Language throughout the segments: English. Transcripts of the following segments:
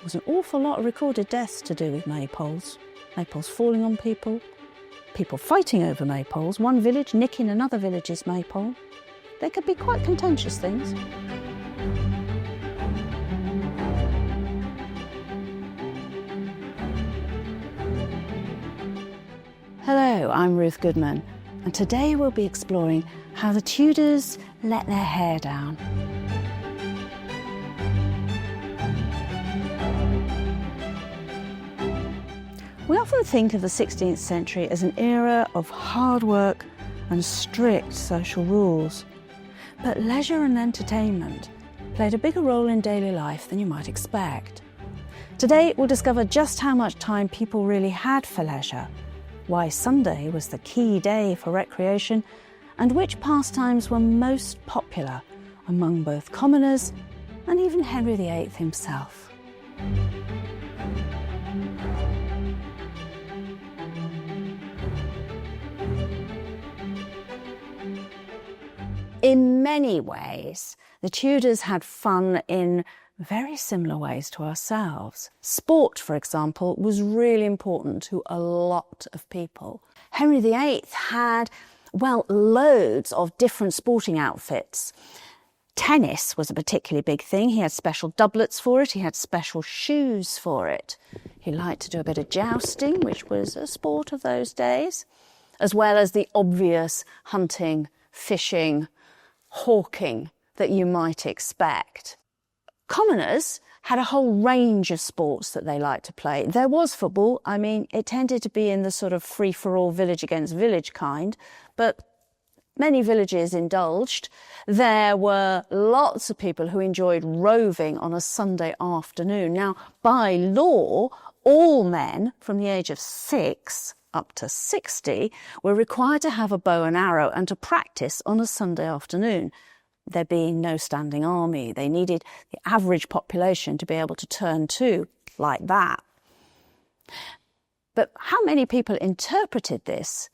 There was an awful lot of recorded deaths to do with maypoles. Maypoles falling on people, people fighting over maypoles, one village nicking another village's maypole. They could be quite contentious things. Hello, I'm Ruth Goodman, and today we'll be exploring how the Tudors let their hair down. We often think of the 16th century as an era of hard work and strict social rules, but leisure and entertainment played a bigger role in daily life than you might expect. Today we'll discover just how much time people really had for leisure, why Sunday was the key day for recreation, and which pastimes were most popular among both commoners and even Henry VIII himself. In many ways, the Tudors had fun in very similar ways to ourselves. Sport, for example, was really important to a lot of people. Henry VIII had, well, loads of different sporting outfits. Tennis was a particularly big thing. He had special doublets for it. He had special shoes for it. He liked to do a bit of jousting, which was a sport of those days, as well as the obvious hunting, fishing, hawking that you might expect. Commoners had a whole range of sports that they liked to play. There was football. I mean, it tended to be in the sort of free-for-all village against village kind, but many villages indulged. There were lots of people who enjoyed roving on a Sunday afternoon. Now, by law, all men from the age of 6 up to 60 were required to have a bow and arrow and to practice on a Sunday afternoon. There being no standing army, they needed the average population to be able to turn to like that. But how many people interpreted this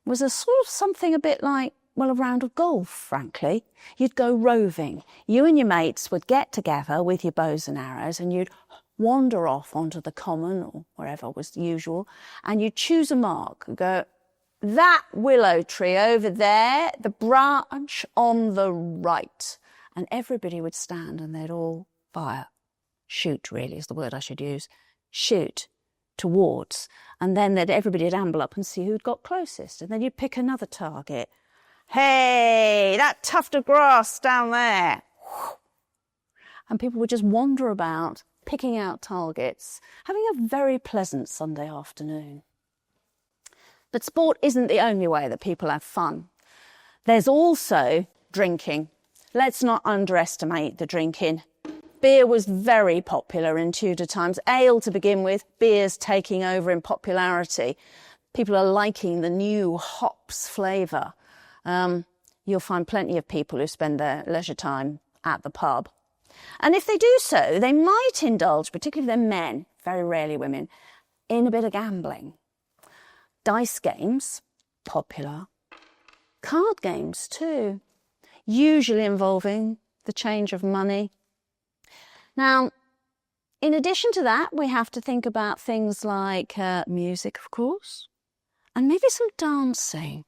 was a sort of something a bit like, well, a round of golf, frankly. You'd go roving. You and your mates would get together with your bows and arrows and you'd wander off onto the common or wherever was usual, and you'd choose a mark and go, that willow tree over there, the branch on the right. And everybody would stand and they'd all fire. Shoot, really, is the word I should use. Shoot towards. And then everybody would amble up and see who'd got closest. And then you'd pick another target. Hey, that tuft of grass down there. And people would just wander about, picking out targets, having a very pleasant Sunday afternoon. But sport isn't the only way that people have fun. There's also drinking. Let's not underestimate the drinking. Beer was very popular in Tudor times. Ale to begin with, beer's taking over in popularity. People are liking the new hops flavour. You'll find plenty of people who spend their leisure time at the pub. And if they do so, they might indulge, particularly their men, very rarely women, in a bit of gambling. Dice games, popular. Card games too, usually involving the change of money. Now, in addition to that, we have to think about things like music, of course, and maybe some dancing.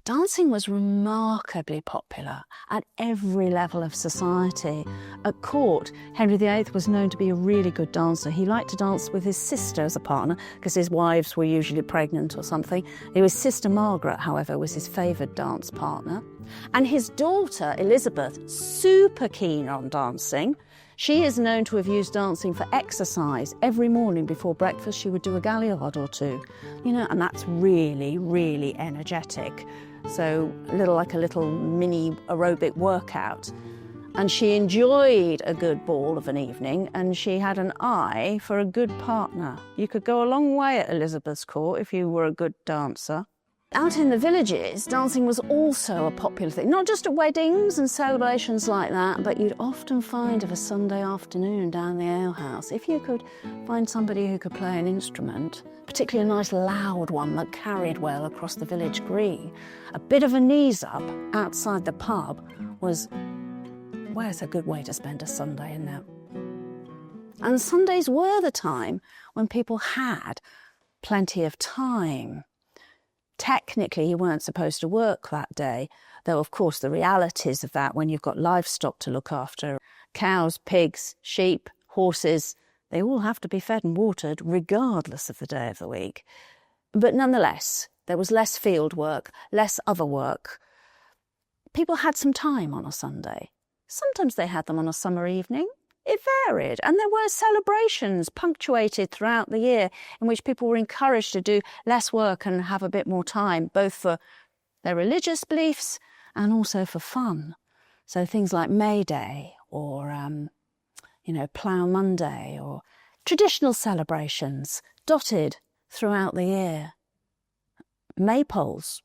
Dancing was remarkably popular at every level of society. At court, Henry VIII was known to be a really good dancer. He liked to dance with his sister as a partner because his wives were usually pregnant or something. His sister Margaret, however, was his favoured dance partner. And his daughter, Elizabeth, super keen on dancing. She is known to have used dancing for exercise. Every morning before breakfast, she would do a galliard or two, and that's really, really energetic. So like a little mini aerobic workout. And she enjoyed a good ball of an evening, and she had an eye for a good partner. You could go a long way at Elizabeth's court if you were a good dancer. Out in the villages, dancing was also a popular thing, not just at weddings and celebrations like that, but you'd often find of a Sunday afternoon down the alehouse, if you could find somebody who could play an instrument, particularly a nice loud one that carried well across the village green, a bit of a knees up outside the pub was, well, it's a good way to spend a Sunday, isn't it? And Sundays were the time when people had plenty of time. Technically, you weren't supposed to work that day, though, of course, the realities of that when you've got livestock to look after, cows, pigs, sheep, horses, they all have to be fed and watered regardless of the day of the week. But nonetheless, there was less field work, less other work. People had some time on a Sunday. Sometimes they had them on a summer evening. It varied, and there were celebrations punctuated throughout the year in which people were encouraged to do less work and have a bit more time, both for their religious beliefs and also for fun. So things like May Day or, Plough Monday or traditional celebrations dotted throughout the year. Maypoles.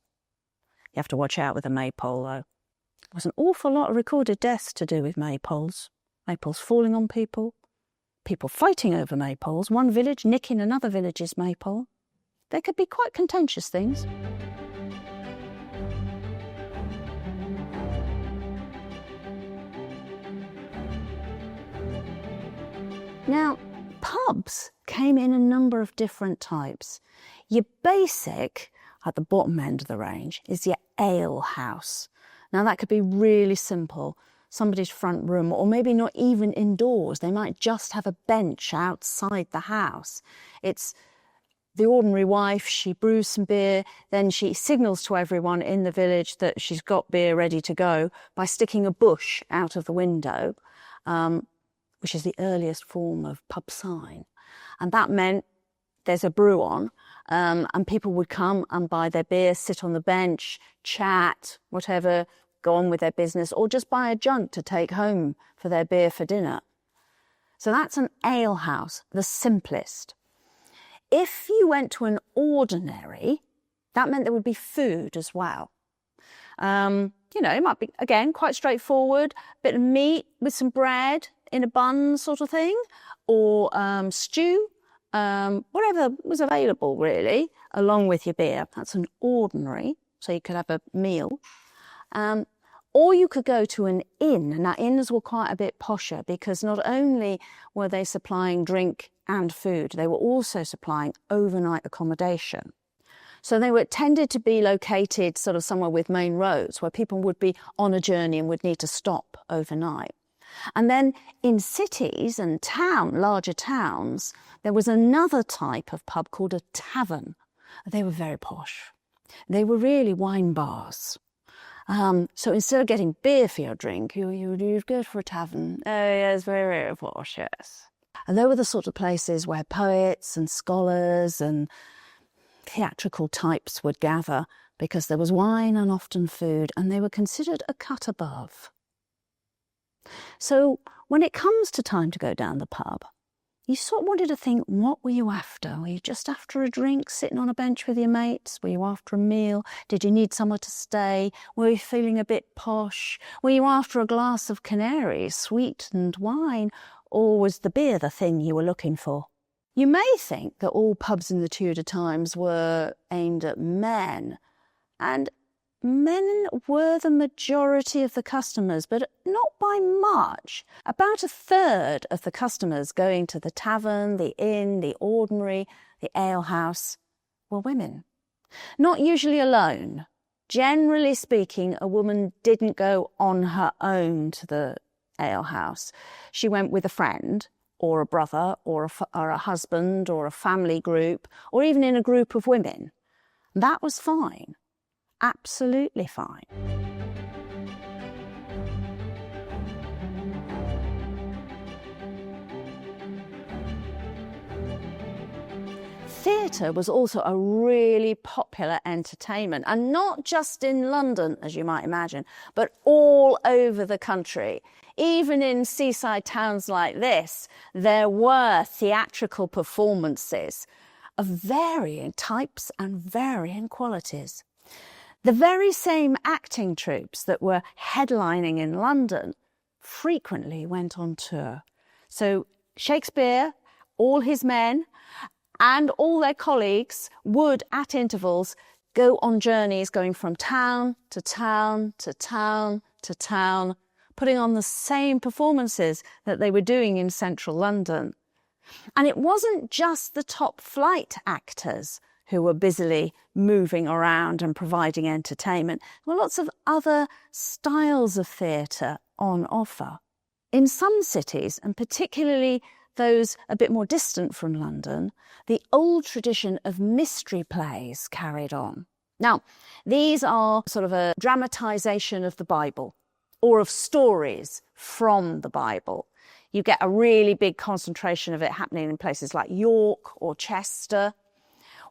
You have to watch out with a maypole, though. There was an awful lot of recorded deaths to do with maypoles. Maypoles falling on people, people fighting over maypoles, one village nicking another village's maypole. They could be quite contentious things. Now, pubs came in a number of different types. Your basic, at the bottom end of the range, is your ale house. Now, that could be really simple. Somebody's front room, or maybe not even indoors. They might just have a bench outside the house. It's the ordinary wife, she brews some beer, then she signals to everyone in the village that she's got beer ready to go by sticking a bush out of the window, which is the earliest form of pub sign. And that meant there's a brew on, and people would come and buy their beer, sit on the bench, chat, whatever, go on with their business, or just buy a junk to take home for their beer for dinner. So that's an ale house, the simplest. If you went to an ordinary, that meant there would be food as well. It might be, again, quite straightforward, a bit of meat with some bread in a bun sort of thing, or stew, whatever was available, really, along with your beer. That's an ordinary, so you could have a meal. Or you could go to an inn. Now, inns were quite a bit posher because not only were they supplying drink and food, they were also supplying overnight accommodation. So they were tended to be located sort of somewhere with main roads where people would be on a journey and would need to stop overnight. And then in cities and larger towns, there was another type of pub called a tavern. They were very posh. They were really wine bars. So instead of getting beer for your drink, you'd go for a tavern. Oh, yes, very, very posh, yes. And they were the sort of places where poets and scholars and theatrical types would gather because there was wine and often food, and they were considered a cut above. So when it comes to time to go down the pub, you sort of wanted to think, what were you after? Were you just after a drink, sitting on a bench with your mates? Were you after a meal? Did you need somewhere to stay? Were you feeling a bit posh? Were you after a glass of Canary, sweetened wine? Or was the beer the thing you were looking for? You may think that all pubs in the Tudor times were aimed at men, and men were the majority of the customers, but not by much. About a third of the customers going to the tavern, the inn, the ordinary, the alehouse were women. Not usually alone. Generally speaking, a woman didn't go on her own to the alehouse. She went with a friend or a brother or a husband or a family group, or even in a group of women. That was fine. Absolutely fine. Theatre was also a really popular entertainment, and not just in London, as you might imagine, but all over the country. Even in seaside towns like this, there were theatrical performances of varying types and varying qualities. The very same acting troupes that were headlining in London frequently went on tour. So Shakespeare, all his men, and all their colleagues would, at intervals, go on journeys going from town to town to town to town, putting on the same performances that they were doing in central London. And it wasn't just the top flight actors who were busily moving around and providing entertainment. There were lots of other styles of theatre on offer. In some cities, and particularly those a bit more distant from London, the old tradition of mystery plays carried on. Now, these are sort of a dramatisation of the Bible or of stories from the Bible. You get a really big concentration of it happening in places like York or Chester,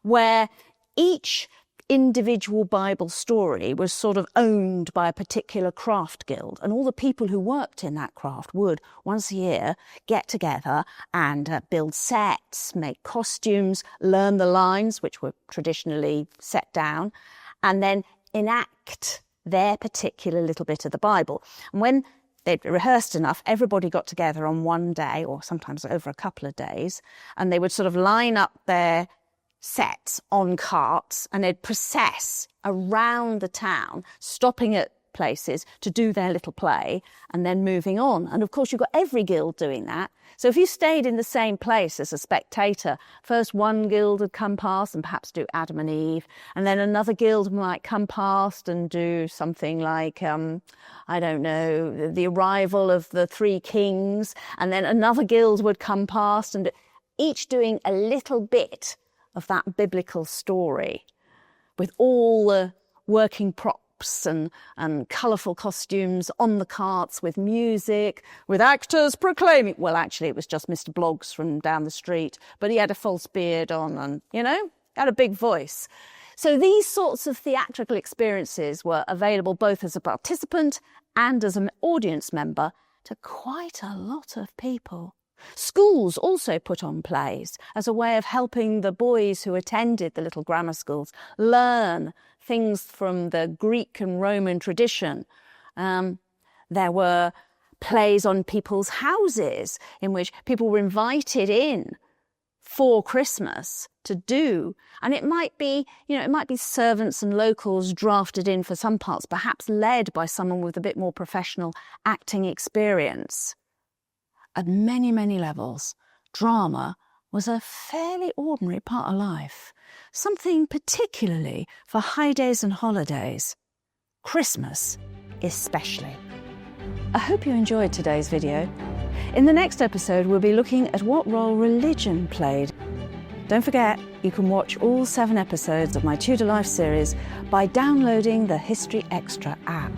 where each individual Bible story was sort of owned by a particular craft guild, and all the people who worked in that craft would, once a year, get together and build sets, make costumes, learn the lines, which were traditionally set down, and then enact their particular little bit of the Bible. And when they'd rehearsed enough, everybody got together on one day, or sometimes over a couple of days, and they would sort of line up their sets on carts and they'd process around the town, stopping at places to do their little play and then moving on. And of course, you've got every guild doing that. So if you stayed in the same place as a spectator, first one guild would come past and perhaps do Adam and Eve, and then another guild might come past and do something like, I don't know, the arrival of the three kings, and then another guild would come past, and each doing a little bit of that biblical story with all the working props and colourful costumes on the carts, with music, with actors proclaiming. Well, actually, it was just Mr. Bloggs from down the street, but he had a false beard on and, you know, had a big voice. So these sorts of theatrical experiences were available both as a participant and as an audience member to quite a lot of people. Schools also put on plays as a way of helping the boys who attended the little grammar schools learn things from the Greek and Roman tradition. There were plays on people's houses in which people were invited in for Christmas to do. And it might be, it might be servants and locals drafted in for some parts, perhaps led by someone with a bit more professional acting experience. At many, many levels, drama was a fairly ordinary part of life, something particularly for high days and holidays, Christmas especially. I hope you enjoyed today's video. In the next episode, we'll be looking at what role religion played. Don't forget, you can watch all 7 episodes of my Tudor Life series by downloading the History Extra app.